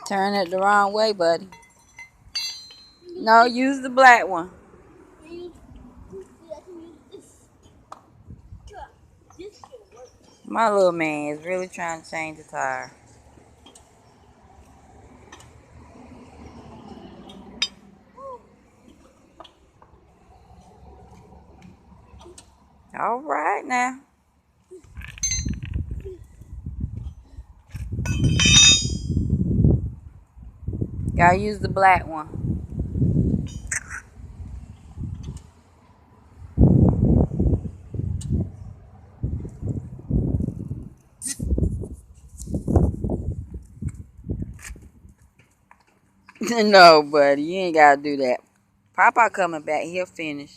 Turn it the wrong way, buddy. No, use the black one. My little man is really trying to change the tire. All right now. Gotta use the black one. No, buddy, you ain't gotta do that. Papa coming back. He'll finish.